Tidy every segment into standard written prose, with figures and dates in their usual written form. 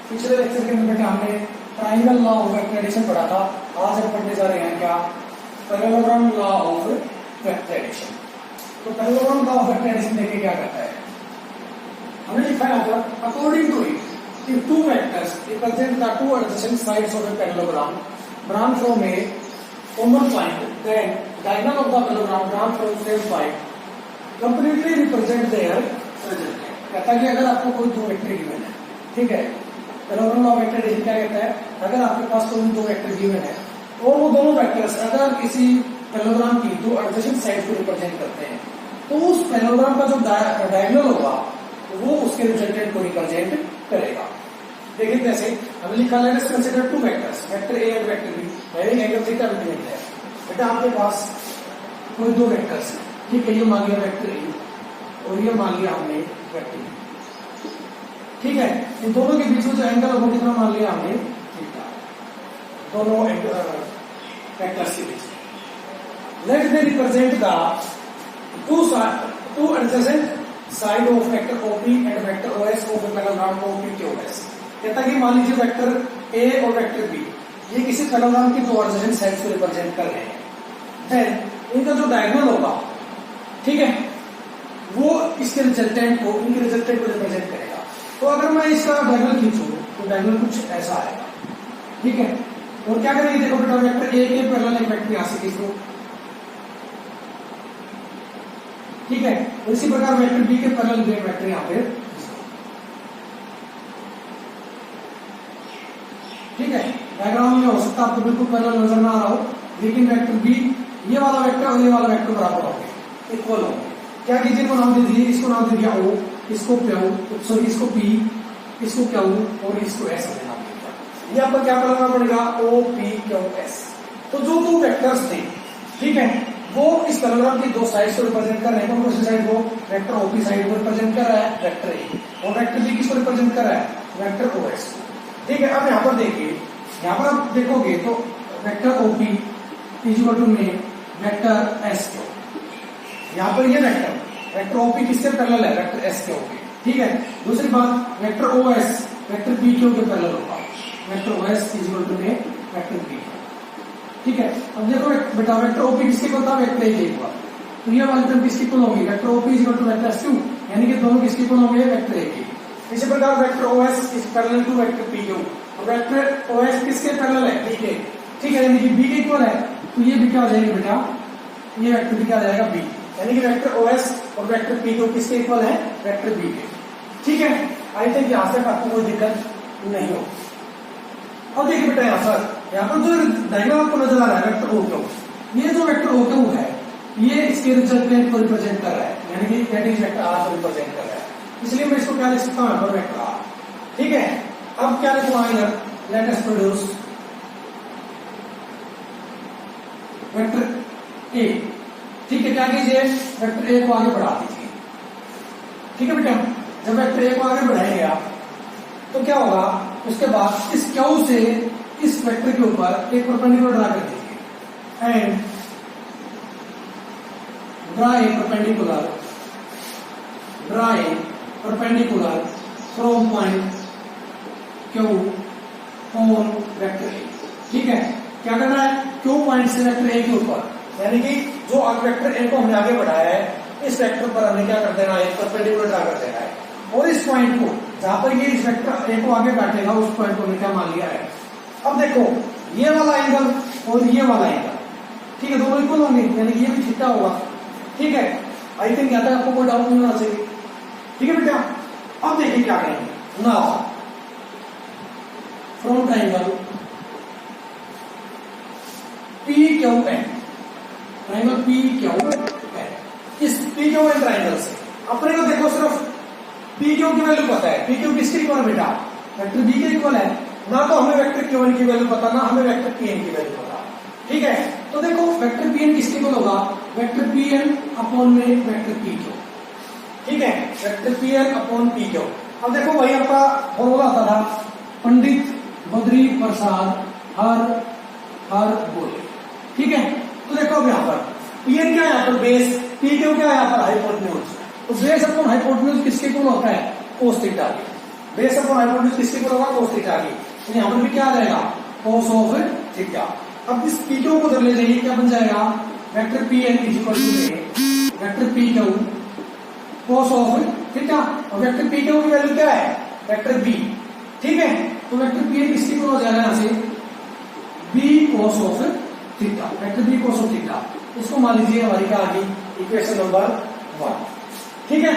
पिछले लेक्चर के अंदर बेटा हमने triangle law of vector addition पढ़ा था। आज हम पढ़ने जा रहे हैं क्या, parallelogram law of vector addition. तो parallelogram law of vector addition देखिए क्या करता है। हमने लिखा है अगर according to it if two vectors represent the two adjacent sides of a parallelogram drawn from a common point, then diagonal of the parallelogram drawn from same point completely represent their resultant। कहता है कि अगर आपको कोई दो vector given है, ठीक है, parallelogram law of vector addition क्या कहता है, अगर आपके पास कोई दो वेक्टर गिवन है और वो दोनों वेक्टर्स अगर किसी पैरेललोग्राम की दो एडजेसेंट साइड को रिप्रेजेंट करते हैं तो उस पैरेललोग्राम का जो डायगोनल होगा वो उसके रिजल्टेंट को रिप्रेजेंट करेगा। देखिए कैसे, हमने लिखा let us consider two vectors, vector A and vector B, having angle theta between their. बेटा आपके पास कोई दो वेक्टर्स हैं, ठीक है, ये मान लिया वेक्टर ए और ये मान लिया हमने वेक्टर बी, ठीक है। इन दोनों के बीच में जो एंगल है वो कितना मान लिया हमने, थीटा, दोनों वेक्टर्स के बीच। Let they represent the two adjacent side of vector OP and vector OS of a parallelogram OPQS। कहता है कि मान लीजिए वेक्टर ए और वेक्टर बी ये किसी पैरेललोग्राम की दो एडजेसेंट साइड्स को रिप्रेजेंट कर रहे हैं, देन इनका जो डायगोनल होगा, ठीक है, वो इसके रिजल्टेंट को, इनके रिजल्टेंट को रिप्रेजेंट करेगा। तो अगर मैं इसका डायगोनल खींचूं तो डायगोनल कुछ ऐसा आएगा, ठीक है। और क्या करेंगे, देखो बेटा वेक्टर ए के पैरेलल एक वेक्टर यहां से खींच लो, ठीक है। इसी प्रकार वेक्टर बी के पैरेलल एक वेक्टर यहां पे, ठीक है। डायग्राम में हो सकता है आपको बिल्कुल पैरेलल नजर ना आ रहा हो, लेकिन वेक्टर बी, ये वाला वेक्टर और ये वाला वेक्टर बराबर होंगे, इक्वल होंगे। क्या कीजिए, इनको नाम दे दीजिए, इसको नाम दे दिया O, इसको Q, सॉरी इसको P, इसको Q और इसको S हमने नाम दिया। ये आपको क्या करना पड़ेगा, OPQS। तो जो दो वेक्टर्स थे, ठीक है, वो इस पैरेललोग्राम की दो साइड्स को रिप्रेजेंट कर रहे हैं। कौन सी साइड को, वेक्टर OP साइड को रिप्रेजेंट कर रहा है वेक्टर ए, और वेक्टर बी किसको रिप्रेजेंट कर रहा है, वेक्टर OS, ठीक है। अब यहां पर देखिए, यहां पर आप देखोगे तो वेक्टर OP इक्वल टू में वेक्टर S के, यहां पर ये वेक्टर OP किससे पैरेलल है, वेक्टर S के होगी, ठीक है। दूसरी बात वेक्टर OS वेक्टर PQ के पैरेलल होगा, वेक्टर OS इक्वल टू में वेक्टर PQ, ठीक है। अब देखो बेटा वेक्टर OP किसके इक्वल था, वेक्टर A के इक्वल, तो ये वाली टर्म किसकी इक्वल होगी, vector OP equal to vector S, यानी कि दोनों किसके इक्वल होंगे, वेक्टर A के। इसी प्रकार vector OS is parallel to vector PQ, और वेक्टर OS किसके पैरेलल है, B के, ठीक है, यानी कि B के इक्वल है, तो ये भी क्या हो जाएगा बेटा, ये वेक्टर भी क्या आ जाएगा B, यानी कि वेक्टर OS और वेक्टर PQ किसके इक्वल है, वेक्टर B के, ठीक है। आई थिंक यहां तक आपको कोई दिक्कत नहीं हो। अब देखिए बेटा यहाँ पर जो डायग्राम आपको नजर आ रहा है वेक्टर OQ, ये जो वेक्टर OQ है ये इसके रिजल्टेंट को रिप्रेजेंट कर रहा है, यानी कि दैट इज वेक्टर R को रिप्रेजेंट कर रहा है, इसलिए मैं इसको क्या लिख सकता हूं, वेक्टर R, ठीक है। अब क्या लिखूंगा इधर, let us produce vector A, ठीक है। क्या कीजिए, वेक्टर A को आगे बढ़ा दीजिए, ठीक है बेटा। जब वेक्टर A को आगे बढ़ाएंगे आप तो क्या होगा, उसके बाद इस Q से इस वेक्टर के ऊपर एक परपेंडिकुलर ड्रा कर दीजिए and draw a perpendicular from point Q on vector A, ठीक है। क्या करना है, Q पॉइंट से वेक्टर A के ऊपर, यानी कि जो वेक्टर A को हमने आगे बढ़ाया है इस वेक्टर पर हमने क्या कर देना है, एक परपेंडिकुलर ड्रा कर देना है, और इस पॉइंट को जहां पर ये इस वेक्टर A को आगे बैठेगा उस पॉइंट को हमने क्या मान लिया है। अब देखो ये वाला एंगल और ये वाला एंगल, ठीक है, दोनों इक्वल होंगे, यानी कि ये भी थीटा होगा, ठीक है। आई थिंक यहाँ तक आपको कोई डाउट नहीं होना चाहिए, ठीक है बेटा। अब देखिए क्या करेंगे, now from triangle PQN, triangle PQN, इस PQN ट्राइंगल से अपने को देखो सिर्फ PQ की वैल्यू पता है, PQ किसके इक्वल है बेटा, वेक्टर B के इक्वल है, ना तो हमें वेक्टर Q1 की वैल्यू पता, ना हमें वेक्टर Pn की वैल्यू पता, ठीक है। तो देखो वेक्टर Pn किसके इक्वल होगा, वेक्टर Pn अपॉन में वेक्टर PQ, ठीक है, वेक्टर Pn अपॉन PQ। अब देखो वही आपका फॉर्मूला आता था, पंडित बद्री प्रसाद हर बोले, ठीक है। तो देखो अब यहाँ पर Pn क्या है, यहाँ पर बेस, PQ क्या है, यहाँ पर हाइपोटेन्यूज। तो बेस अपॉन हाइपोटेन्यूज किसके इक्वल होता है, कोस थीटा के, बेस अपॉन हाइपोटेन्यूज किसके इक्वल होगा, cos थीटा की। तो यहाँ पर भी क्या आ जाएगा, cos ऑफ थीटा। अब इस पी क्यू को उधर ले जाइए, क्या बन जाएगा, vector P N is equal to vector P Q cos of theta. और वेक्टर पी क्यू की वैल्यू क्या है, वेक्टर बी, ठीक है। तो वेक्टर पी एन किसके इक्वल हो जाएगा यहाँ से, B cos of theta, vector B cos of theta. इसको मान लीजिए हमारी क्या आ गई, इक्वेशन नंबर 1, ठीक है।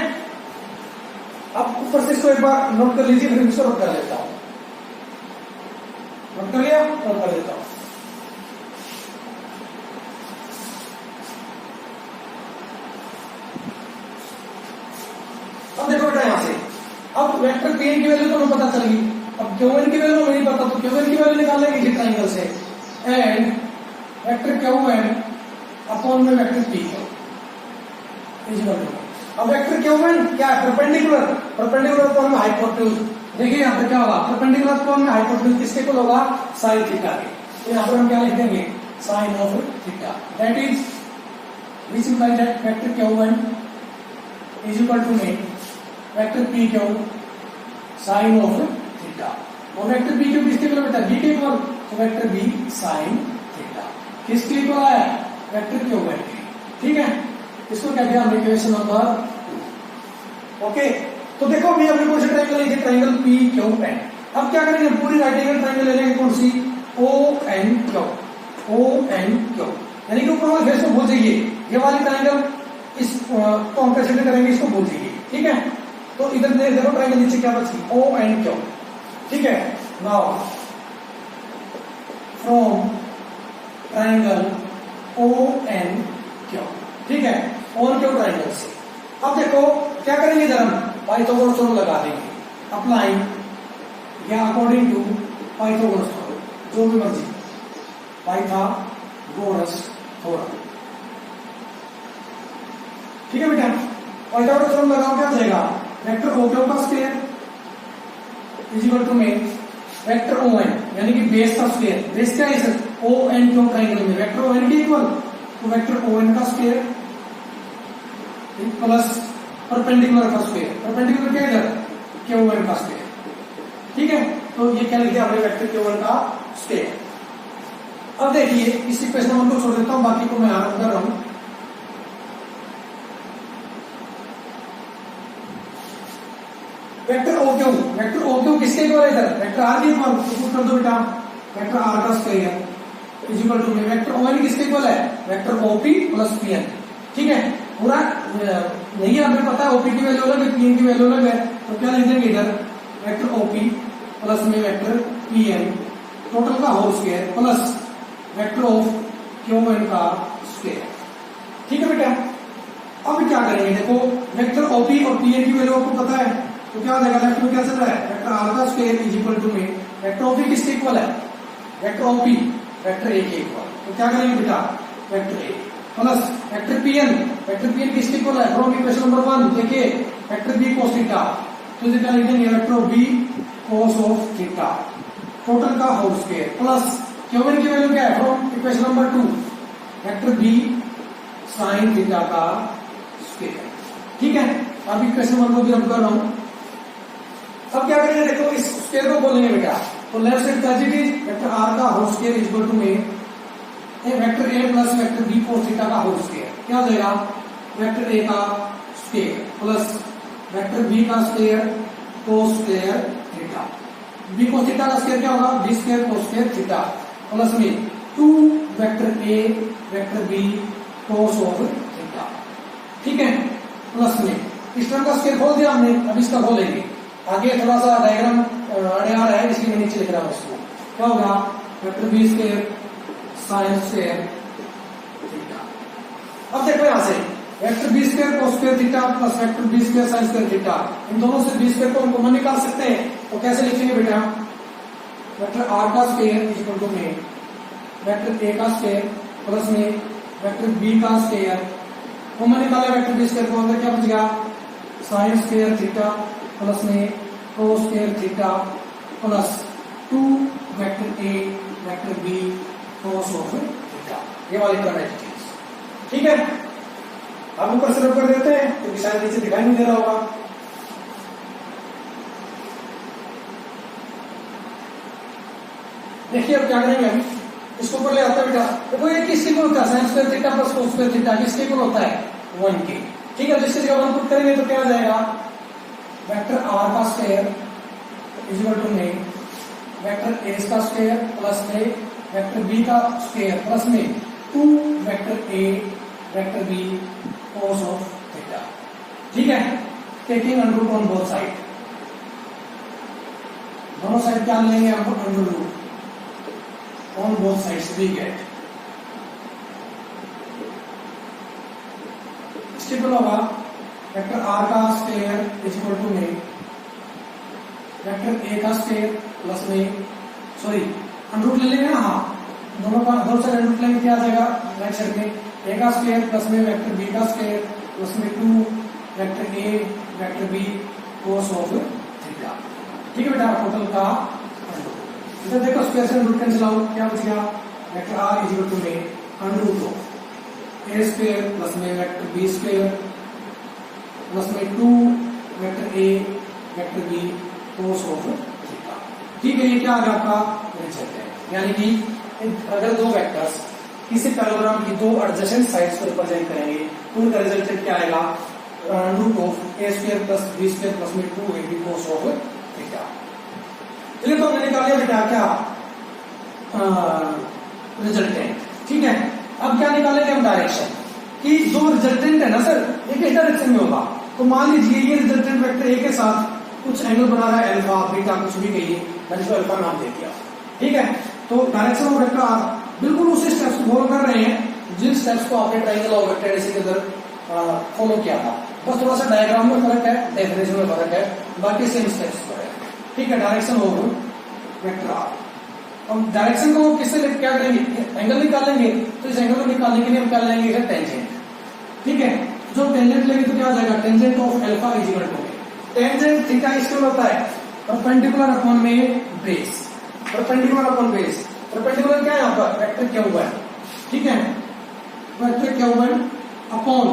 अब ऊपर से इसको एक बार नोट कर लीजिए, फिर इसको नोट कर लेता हूं। नोट कर लिया, नोट कर लेता हूं। अब देखो बेटा यहां से, अब वेक्टर पी एन की वैल्यू तो हमें पता चल गई, अब क्यू एन की वैल्यू हमें नहीं पता, तो क्यू एन की वैल्यू निकाल लेंगे इसी ट्राइंगल से। And vector Q N upon में vector P Q is equal to, अब वेक्टर क्यू एन क्या है, परपेंडिकुलर, परपेंडिकुलर अपॉन में हाइपोटेन्यूज। देखिए यहाँ पर क्या होगा, परपेंडिकुलर अपॉन में हाइपोटेन्यूज किसके इक्वल होगा, साइन थीटा के। तो यहाँ पर हम क्या लिख देंगे, sine of theta, that is which implies that vector Q N is equal to में vector P Q sine of theta. और वेक्टर पी क्यू किसके इक्वल बेटा, बी के इक्वल, तो वेक्टर बी साइन थीटा किसके इक्वल आया, vector Q N, ठीक है। इसको क्या किया हमने, इक्वेशन नंबर, ओके। तो देखो अभी हमने कौन सा ट्राइंगल लिखे, ट्राइंगल पी क्यू एन। अब क्या करेंगे, पूरी राइट एंगल ट्राइंगल ले लेंगे, कौन सी, O N Q, O N Q, यानी कि ऊपर वाले फेस को भूल जाइए, ये वाली ट्राइंगल इस तो हम कैसे करेंगे, इसको भूल जाइए, ठीक है। तो इधर देखो ट्राइंगल नीचे क्या बची, ओ एन क्यू, ठीक है। Now from triangle O N Q, ठीक है, और क्यू ट्राइंगल से। अब देखो क्या करेंगे, इधर हम पाइथागोरस थ्योरम लगा देंगे, अप्लाइंग या अकॉर्डिंग टू पाइथागोरस थ्योरम, जो भी मर्जी, पाइथागोरस थ्योरम, ठीक है बेटा। पाइथागोरस थ्योरम लगाओ, क्या जाएगा, वेक्टर ओ क्यू का स्क्वायर इज इक्वल टू में वेक्टर ओ एन, यानी कि बेस का स्क्वायर, बेस क्या है sir, O N Q triangle में वेक्टर ओ एन के इक्वल, तो वेक्टर ओ एन का स्क्वायर प्लस परपेंडिकुलर का स्क्वायर, परपेंडिकुलर क्या है, क्यू एन का स्क्वायर, ठीक है। तो ये क्या लिख दिया हमने, वेक्टर क्यू एन का स्क्वायर। अब देखिए इस इक्वेशन नंबर को छोड़ देता हूं, बाकी को मैं आराम कर रहा हूं। वेक्टर ओ क्यू किसके इक्वल है इधर, वेक्टर आर के इक्वल, तो कर दो बेटा, वेक्टर आर का स्क्वायर इज इक्वल टू में वेक्टर ओ एन किसके इक्वल है, vector OP plus P N, ठीक है। पूरा नहीं है, हमें पता है ओपी की वैल्यू अलग है, पी एन की वैल्यू अलग है, तो क्या लिख देंगे इधर, वेक्टर ओपी प्लस में वेक्टर पी एन टोटल का whole square plus vector of Q N का स्क्वायर, ठीक है बेटा। अब क्या करेंगे, देखो वेक्टर ओपी और पी एन की वैल्यू आपको पता है, तो क्या हो जाएगा, लेफ्ट में क्या चल रहा है, वेक्टर आर का स्क्वायर इज इक्वल टू में वेक्टर ओपी किसके इक्वल है, वेक्टर ओपी वेक्टर ए के इक्वल, तो क्या करेंगे बेटा, vector A plus vector P N किसके इक्वल है, फ्रॉम इक्वेशन नंबर 1 देखिए वेक्टर बी cos थीटा, तो क्या लिख देंगे, vector B cos of theta total का whole square plus Q N की वैल्यू क्या है, from equation number 2 vector B sine theta का स्क्वायर, ठीक है। अब इक्वेशन नंबर 2 भी हम कर रहा हूं। अब क्या करेंगे, देखो इस स्क्वायर को बोलेंगे बेटा, तो लेफ्ट साइड का इट इज वेक्टर आर का whole square is equal to में vector A plus vector B cos theta का होल स्क्वायर, क्या हो जाएगा, वेक्टर ए का स्क्वायर प्लस वेक्टर बी का square cos square theta, B cos theta का square क्या होगा, B square cos square theta plus में 2 vector A vector B cos of theta, ठीक है, प्लस में इस टर्म का स्क्वायर खोल दिया हमने, अब इसका खोलेंगे, आगे थोड़ा सा डायग्राम अड़े आ रहा है इसलिए मैं नीचे लिख रहा हूं उसको, क्या होगा, vector B square sine square theta. अब देखो यहां से vector B square cos square theta plus vector B square sine square theta, इन दोनों से बी स्क्वायर को हम कॉमन निकाल सकते हैं, तो कैसे लिखेंगे बेटा, वेक्टर आर का स्क्वायर इज इक्वल टू में वेक्टर ए का स्क्वायर प्लस में वेक्टर बी का स्क्वायर, कॉमन निकाले वेक्टर बी स्क्वायर को, अंदर क्या बच गया, साइन स्क्वायर थीटा प्लस में cos square theta plus 2 vector A vector B cos of theta, ये वाली टर्म है, ठीक है। अब ऊपर से रब कर देते हैं, क्योंकि शायद नीचे दिखाई नहीं दे रहा होगा। देखिए अब क्या करेंगे हम, इसको ऊपर ले आता है बेटा। देखो ये किसके इक्वल होता है, sign square theta plus cos square theta किसके इक्वल होता है, 1 के। ठीक है, जिसकी जगह 1 पुट करेंगे तो क्या आ जाएगा, वेक्टर आर का स्क्वायर इज इक्वल टू में वेक्टर ए का स्क्वायर प्लस में वेक्टर बी का स्क्वायर प्लस में 2 vector A vector B cos of theta. ठीक है, taking under root on both side, दोनों साइड क्या लेंगे हम, under root on both sides we get. स्टेपल होगा वेक्टर आर का स्क्वायर इज इक्वल टू में वेक्टर ए का स्क्वायर प्लस में, सॉरी अंडर रूट ले लेंगे ना, हाँ दोनों साइड अंडर रूट लेंगे, क्या आ जाएगा राइट साइड में ए का स्क्वायर प्लस में वेक्टर बी का स्क्वायर प्लस में 2 vector A vector B cos of theta. ठीक है बेटा, टोटल का इधर देखो स्क्वायर से अंडर रूट कैंसिल आउट, क्या बच गया, vector R is equal to में under root of A square plus में वेक्टर बी स्क्वायर प्लस में 2 vector A vector B cos of theta. ठीक है, ये क्या आ गया आपका रिजल्ट है, यानी कि अगर दो वेक्टर्स किसी पैराग्राम की दो एडजेसेंट साइड्स को रिप्रेजेंट करेंगे तो उनका रिजल्ट क्या आएगा, root of A square plus B square plus में 2ab कोस ऑफ थीटा। चलिए तो हमने निकाल लिया बेटा क्या रिजल्टेंट। ठीक है, अब क्या निकालेंगे हम, डायरेक्शन कि जो रिजल्टेंट है ना सर ये किस डायरेक्शन में होगा। तो मान लीजिए ये रिजल्टेंट वेक्टर ए के साथ कुछ एंगल बना रहा है, अल्फा बीटा कुछ भी कहिए, मैंने इसको अल्फा नाम दे दिया। ठीक है, तो डायरेक्शन ऑफ वेक्टर आर बिल्कुल उसी स्टेप्स को फॉलो कर रहे हैं जिन स्टेप्स को आपने ट्रायंगल ऑफ वेक्टर एसी के अंदर फॉलो किया था, बस थोड़ा सा डायग्राम में फर्क है, डेफिनेशन में फर्क है, बाकी सेम स्टेप्स पर है। ठीक है, डायरेक्शन ऑफ वेक्टर आर, हम डायरेक्शन को किससे क्या करेंगे, एंगल निकालेंगे, तो इस एंगल को निकालने के लिए हम क्या लेंगे, टेंजेंट। ठीक है, जो टेंजेंट लेंगे तो क्या आ जाएगा, tangent of alpha is equal to tangent theta इसके होता है परपेंडिकुलर अपॉन में base, perpendicular upon base, perpendicular क्या है यहाँ पर, वेक्टर क्या हुआ है। ठीक है, वेक्टर क्या हुआ है अपॉन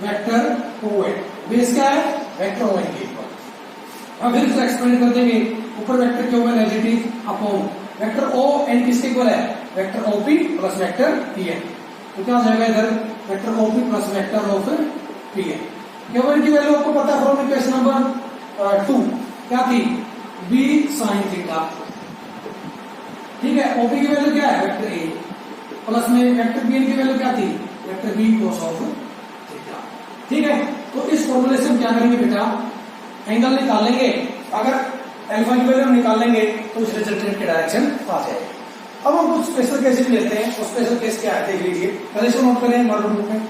वेक्टर ओएन, बेस क्या है, वेक्टर ओएन के ऊपर। अब फिर इसको एक्सपेंड कर देंगे, ऊपर वेक्टर क्या हुआ है negative upon vector O N किसके इक्वल है, vector OP plus vector PN. तो क्या हो जाएगा इधर, vector OP plus vector of PN. केवल की वैल्यू आपको पता है फ्रॉम इक्वेशन नंबर 2 क्या थी, बी साइन थीटा। ठीक है, ओपी की वैल्यू क्या है, वेक्टर ए प्लस में वेक्टर बी की वैल्यू क्या थी, vector B cos of theta. ठीक है, तो इस फॉर्मूले से हम क्या करेंगे बेटा, एंगल निकाल लेंगे, अगर अल्फा की वैल्यू हम निकाल लेंगे तो उस रिजल्टेंट की डायरेक्शन आ जाएगी। अब हम कुछ स्पेशल केसेस लेते हैं, उस स्पेशल केस क्या है देख लीजिए, पहले इसको नोट करें मॉडल बुक में।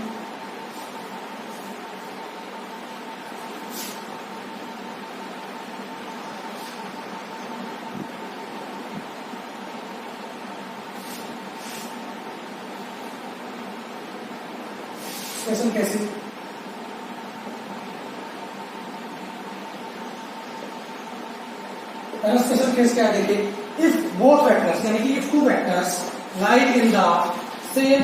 स्पेशल केसेस पहला स्पेशल केस क्या है देखिए, इफ बोथ वेक्टर्स यानी कि if two vectors like in the same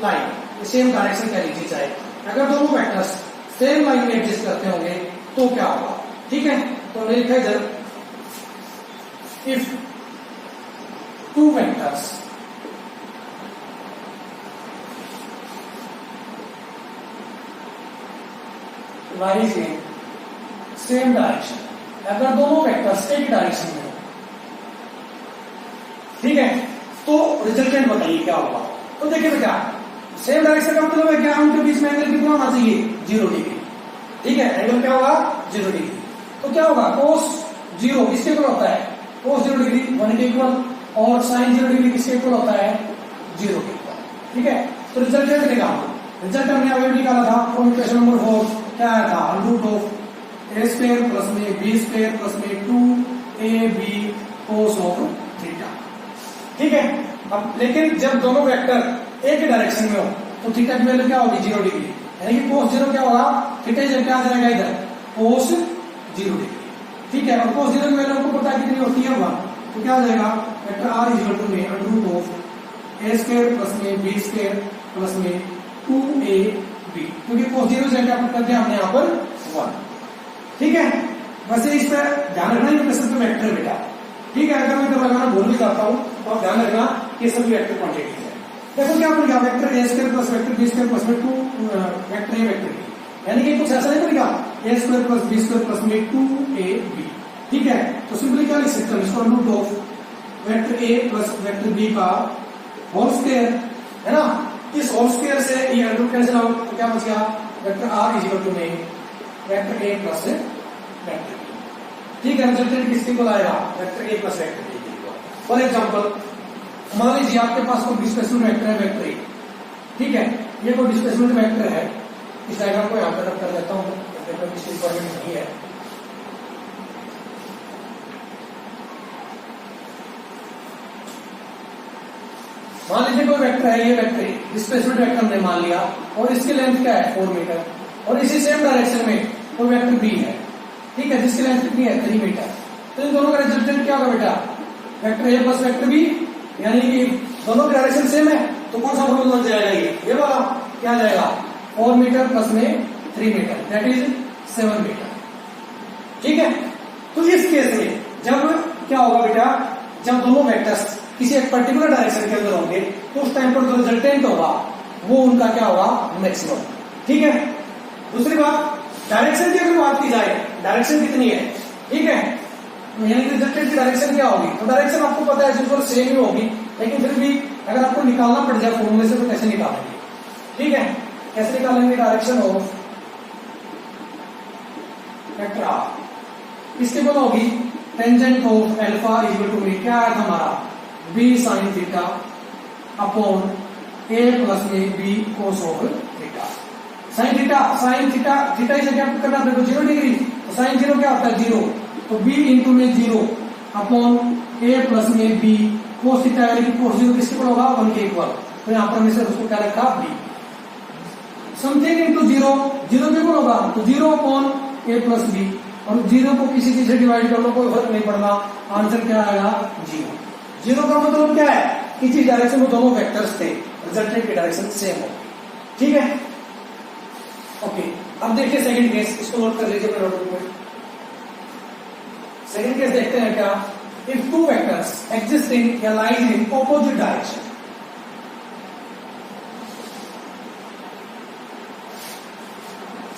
line, same direction कह लीजिए चाहे, अगर दोनों वेक्टर्स सेम लाइन में एग्जिस्ट करते होंगे तो क्या होगा। ठीक है, तो हमने लिखा है इधर if two vectors lies in same direction, अगर दोनों वेक्टर्स एक डायरेक्शन में हो, ठीक है, तो रिजल्टेंट बताइए क्या होगा। तो देखिए बेटा सेम डायरेक्शन का मतलब है क्या, उनके बीच में एंगल कितना होना चाहिए, 0 डिग्री। ठीक है, एंगल क्या होगा, 0 डिग्री। तो क्या होगा, कोस 0 किसके इक्वल होता है, कोस 0 डिग्री 1 के इक्वल, और साइन 0 डिग्री किसके इक्वल होता है, 0 के इक्वल। ठीक है, तो रिजल्टेंट निकालो, रिजल्ट हमने अभी निकाला था फ्रॉम इक्वेशन नंबर 4 क्या आया था, root of A square plus में बी स्क्वायर प्लस में 2ab कोस ऑफ थीटा। ठीक है, अब लेकिन जब दोनों वेक्टर एक ही डायरेक्शन में हो तो थीटा की वैल्यू क्या होगी, 0 डिग्री, यानी कि कोस 0 क्या होगा, थीटा जब क्या आ जाएगा इधर, कोस 0 डिग्री। ठीक है, और कोस 0 की वैल्यू आपको पता है कितनी होती है, 1। तो क्या आ जाएगा, vector R is equal to में root of A square plus में बी स्क्वायर प्लस में 2ab, क्योंकि कोस 0 से क्या करते हैं हमने यहाँ पर 1। ठीक है, वैसे इस पर ध्यान रखना है, वेक्टर बेटा ठीक है, अगर मैं इधर लगाना भूल भी जाता हूँ तो आप ध्यान रखना कि सभी वेक्टर क्वांटिटीज है। देखो क्या बन गया, vector A square plus vector B square plus में 2 वेक्टर ए वेक्टर बी, यानी कि कुछ ऐसा नहीं बनेगा A square plus B square plus में 2ab। ठीक है, तो सिंपली क्या लिख सकते हैं इसको, root of vector A plus vector B का होल स्क्वायर, है ना। इस होल स्क्वायर से ये अंडर कैंसिल आउट, तो क्या बच गया vector R is equal to में vector A plus vector B. ठीक है, रिजल्टेंट किसके को आएगा, vector A plus vector B. For example मान लीजिए आपके पास कोई डिस्प्लेसमेंट वेक्टर है वेक्टर ए, ठीक है, ये कोई डिस्प्लेसमेंट वेक्टर है। इस डायग्राम को यहां पर रख कर देता हूं, इसकी रिक्वायरमेंट नहीं है। मान लीजिए कोई वेक्टर है, ये वेक्टर ए डिस्प्लेसमेंट वेक्टर हमने मान लिया, और इसकी लेंथ क्या है 4 मीटर, और इसी सेम डायरेक्शन में कोई वेक्टर बी है, ठीक है, जिसकी लेंथ कितनी है 3 मीटर। तो इन दोनों का रिजल्टेंट क्या होगा बेटा, vector A plus vector B, यानी कि दोनों की डायरेक्शन सेम है, तो कौन सा फॉर्मूला बन जाएगा, ये वाला क्या आ जाएगा 4 मीटर प्लस में 3 मीटर, दैट इज 7 मीटर। ठीक है, तो इस केस में जब क्या होगा बेटा, जब दोनों वेक्टर्स किसी एक पर्टिकुलर डायरेक्शन के अंदर होंगे तो उस टाइम पर जो रिजल्टेंट होगा वो उनका क्या होगा मैक्सिमम। ठीक है, दूसरी बात डायरेक्शन की अगर बात की जाए, डायरेक्शन कितनी है, ठीक है, यानी कि रिजल्टेंट की डायरेक्शन क्या होगी, तो डायरेक्शन आपको पता है जो सेम ही होगी, लेकिन फिर भी अगर आपको निकालना पड़ जाए फॉर्मूले से तो कैसे निकालेंगे। ठीक है, कैसे निकालेंगे, डायरेक्शन ऑफ वेक्टर आर इसके बाद होगी tangent of alpha is equal to क्या आया था हमारा B sine theta upon A plus में B cos of theta. Sine theta इसे क्या करना है, 0 डिग्री, तो साइन 0 क्या होता है 0, तो बी इंटू में 0 अपॉन ए प्लस में बी कोस थीटा, यानी कि कोस 0 किसके इक्वल होगा 1 के इक्वल, तो यहाँ पर हमने उसको क्या रखा बी। समथिंग इंटू 0 के इक्वल होगा, तो 0 अपॉन ए प्लस बी, और 0 को किसी चीज से डिवाइड कर लो कोई फर्क नहीं पड़ना, आंसर क्या आएगा 0। 0 का मतलब क्या है कि जिस डायरेक्शन में दोनों वेक्टर्स थे रिजल्टेंट की डायरेक्शन सेम हो। ठीक है, ओके, अब देखिए सेकंड केस, इसको नोट कर लीजिए अपने नोटबुक में। सेकंड केस देखते हैं क्या, इफ टू वेक्टर्स एग्जिस्टिंग या lies in opposite direction,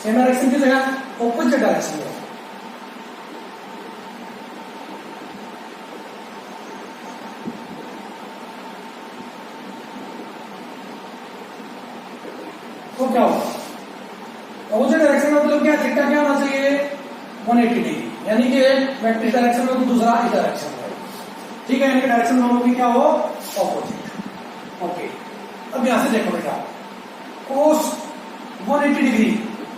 same direction की जगह ऑपोजिट डायरेक्शन में, तो क्या होगा, ऑपोजिट डायरेक्शन में मतलब क्या, थीटा क्या होना चाहिए 180 डिग्री, यानी कि एक वेक्टर डायरेक्शन में तो दूसरा इस डायरेक्शन में। ठीक है, यानी कि डायरेक्शन दोनों की क्या हो ऑपोजिट। ओके, अब यहां से देखो बेटा, कोस 180 डिग्री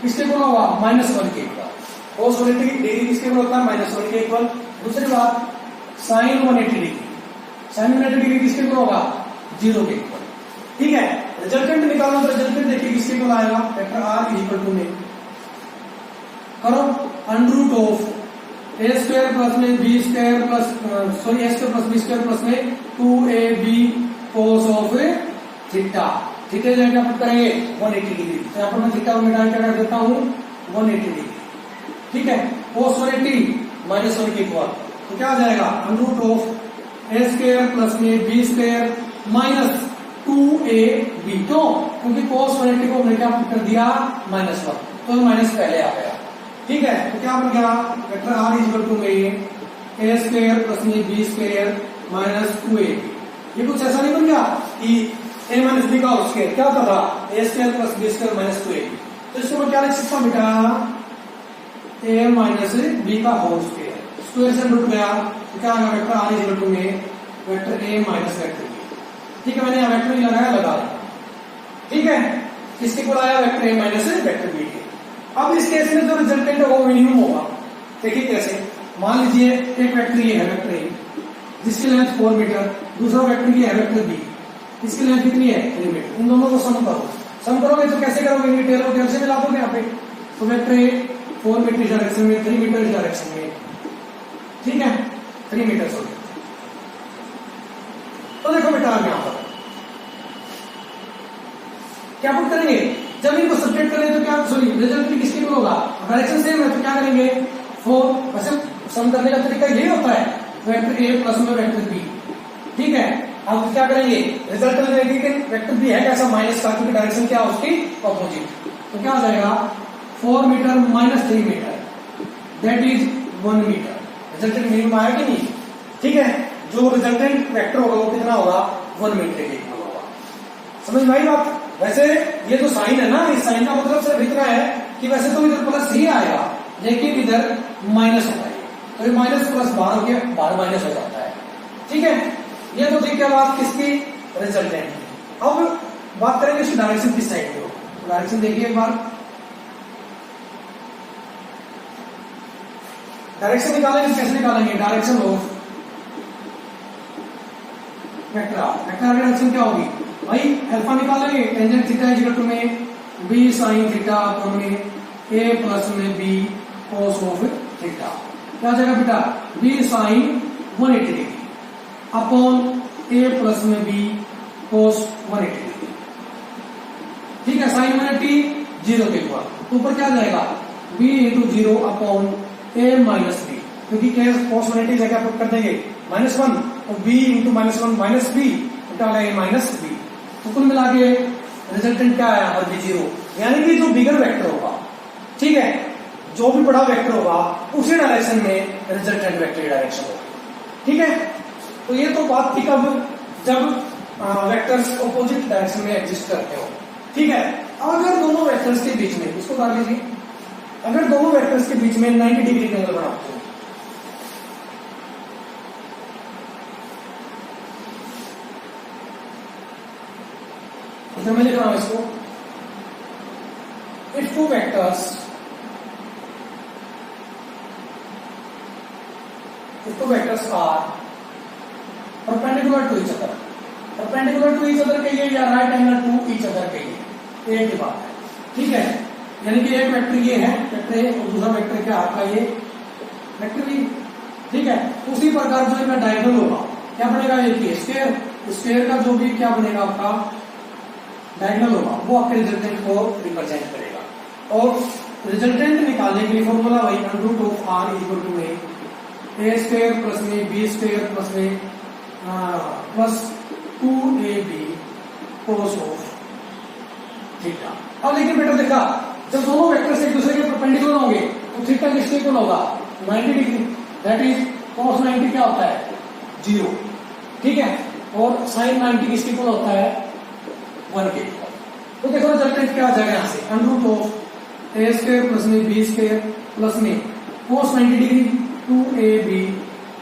किसके इक्वल होगा -1 के इक्वल, कोस 180 डिग्री किसके इक्वल होता है -1 के इक्वल। दूसरी बात साइन 180 डिग्री किसके इक्वल होगा 0 के इक्वल। ठीक है, रिजल्टेंट निकालना, तो रिजल्टेंट देखिए किसके इक्वल आएगा, vector R is equal to में करो under root of A square plus में B square plus sorry A square plus B square plus में 2ab cos of theta. Theta जाएगा आप करेंगे 180 डिग्री, तो यहाँ पर मैं थीटा मिटा के कर देता हूँ 180 डिग्री। ठीक है, कोस 180 -1 के इक्वल, तो क्या आ जाएगा under root of A square plus में बी स्क्वायर माइनस 2ab, तो क्योंकि कोस 180 को हमने क्या कर दिया -1, तो माइनस पहले आ गया। ठीक है, तो क्या बन गया vector R is equal to में ए स्क्वायर प्लस में बी स्क्वायर माइनस 2ab। ये कुछ ऐसा नहीं बन गया कि ए माइनस बी का होल स्क्वायर, क्या होता था A square plus B square minus 2ab, तो इसको मैं क्या लिख सकता हूं बेटा ए माइनस बी का होल स्क्वायर, स्क्वायर से रुट गया, तो क्या आएगा vector R is equal to में vector A minus vector B. ठीक है, मैंने यहाँ वेक्टर नहीं लगाया, लगा दिया। ठीक है, किसके को लाया vector A minus vector B के। अब इस केस में जो रिजल्टेंट होगा वो मिनिमम होगा। देखिए कैसे, मान लीजिए एक वेक्टर ये है वेक्टर ए जिसकी लेंथ 4 मीटर, दूसरा वेक्टर ये है वेक्टर बी, इसकी लेंथ कितनी है 3 मीटर। इन दोनों को सम करो, सम करोगे तो कैसे करोगे, टेलर टेलर से मिला दोगे यहाँ पे, तो वेक्टर ए 4 मीटर इस डायरेक्शन में, 3 मीटर इस डायरेक्शन में। ठीक है, 3 मीटर हो गया। तो देखो बेटा आप यहां पर क्या पुट करेंगे, जब इनको सब्ट्रैक्ट करें तो क्या सॉरी रिजल्ट किसके इक्वल होगा, डायरेक्शन सेम है तो क्या करेंगे 4। वैसे सम करने का तरीका यही होता है वेक्टर ए प्लस में वेक्टर बी। ठीक है, अब क्या करेंगे, रिजल्टेंट लेंगे कि वेक्टर बी है कैसा, माइनस का, क्योंकि डायरेक्शन क्या है उसकी ऑपोजिट। तो क्या हो जाएगा 4 metre minus 3 metre that is 1 metre. Resultant minimum आया कि नहीं। ठीक है, जो रिजल्टेंट वेक्टर होगा वो कितना होगा, 1 मीटर के इक्वल होगा। समझ में आई बात। वैसे ये जो साइन है ना, इस साइन का मतलब सिर्फ इतना है कि वैसे तो इधर प्लस ही आएगा लेकिन इधर माइनस होगा, तो ये माइनस प्लस बाहर होकर बाहर माइनस हो जाता है। ठीक है, ये तो ठीक है बात किसकी, रिजल्टेंट की। अब बात करेंगे इसकी डायरेक्शन किस साइड की हो। डायरेक्शन देखिए एक बार, डायरेक्शन निकालेंगे, कैसे निकालेंगे, direction of vector R. Vector R की डायरेक्शन क्या होगी भाई, अल्फा निकालेंगे, tangent theta is equal to में बी साइन थीटा अपॉन में ए प्लस में बी कोस ऑफ थीटा। क्या हो जाएगा बेटा, B sine 180 degree upon A plus में बी कोस 180 डिग्री। ठीक है, साइन 180 0 के इक्वल, तो ऊपर क्या जाएगा b इंटू 0 अपॉन ए माइनस बी, क्योंकि कोस 180 जगह पुट कर देंगे -1, तो b इंटू -1 माइनस बी उल्टा माइनस बी। तो कुल मिला के रिजल्टेंट क्या आया हमारे 0, यानी कि जो बिगर वेक्टर होगा, ठीक है, जो भी बड़ा वेक्टर होगा उसी डायरेक्शन में रिजल्टेंट वेक्टर की डायरेक्शन होगी। ठीक है, तो ये तो बात थी कब, जब वेक्टर्स ऑपोजिट डायरेक्शन में एग्जिस्ट करते हो। ठीक है, अगर दोनों वेक्टर्स के बीच में, इसको कर लीजिए, अगर दोनों वेक्टर्स के बीच में 90 डिग्री एंगल बनाते हो, मैं लिख रहा हूं इसको, if two vectors are perpendicular to each other, perpendicular to each other कहिए या right angle to each other कहिए, एक ही बात है। ठीक है, यानी कि एक वेक्टर ये है वेक्टर ए और दूसरा वेक्टर क्या आपका ये वेक्टर बी। ठीक है, उसी प्रकार जो इनका डायगोनल होगा क्या बनेगा, एक ही स्क्वायर, स्क्वायर का जो भी क्या बनेगा आपका डायगोनल होगा वो आपके रिजल्टेंट को रिप्रेजेंट करेगा। और रिजल्टेंट निकालने के लिए फॉर्मूला वही under of R equal to A square plus में बी स्क्वायर प्लस में plus 2ab cos of theta. अब लेकिन बेटा देखा, जब दोनों वेक्टर्स एक दूसरे के परपेंडिकुलर होंगे तो थीटा किसके इक्वल होगा, 90 डिग्री, दैट इज cos 90 क्या होता है 0। ठीक है, और sin 90 किसके इक्वल होता है 1 के इक्वल। तो देखो रिजल्टेंट क्या आ जाएगा यहाँ से, under of A square plus में बी स्क्वायर प्लस में cos 90 degree 2ab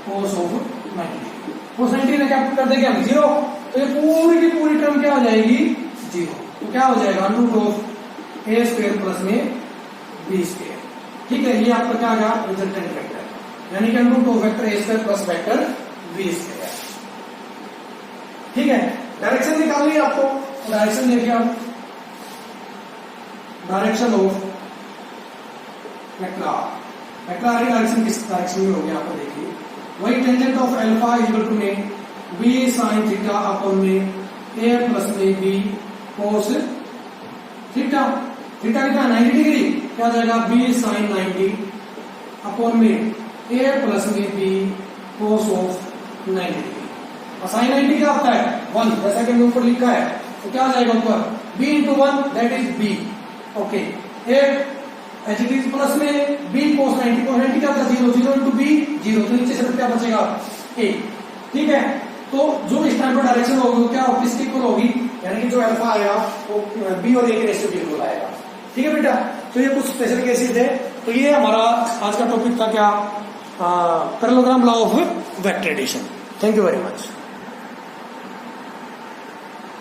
cos of 90 degree. cos 90 ने क्या कर देंगे हम 0, तो ये पूरी की पूरी टर्म क्या हो जाएगी 0। तो क्या हो जाएगा under of A square plus में बी स्क्वायर। ठीक है, ये आपका क्या आ गया रिजल्टेंट वेक्टर, यानी कि under of vector A square plus vector B square. ठीक है, डायरेक्शन निकालनी है आपको, डायरेक्शन देखिए आप, direction of vector R, vector R की डायरेक्शन किस डायरेक्शन में होगी आपको देखिए, वही tangent of alpha equal to में बी साइन थीटा अपॉन में ए प्लस में बी कोस थीटा। थीटा कितना 90 डिग्री, क्या जाएगा बी साइन 90 अपॉन में ए प्लस में बी कोस ऑफ 90 डिग्री। और साइन 90 क्या होता है 1, जैसा कि हमने ऊपर लिखा है, तो क्या आ जाएगा ऊपर b into 1 that is b। Okay, A H it is plus में b cos 90, cos 90 क्या होता है 0, 0 इंटू b 0, तो नीचे से क्या बचेगा a। ठीक है, तो जो इस टाइम पर डायरेक्शन होगी वो क्या किसके इक्वल होगी, यानी कि जो अल्फा आएगा वो b और a के रेशियो के इक्वल आएगा। ठीक है बेटा, तो ये कुछ स्पेशल केसेस है। तो ये हमारा आज का टॉपिक था क्या, parallelogram law of vector addition. Thank you very much.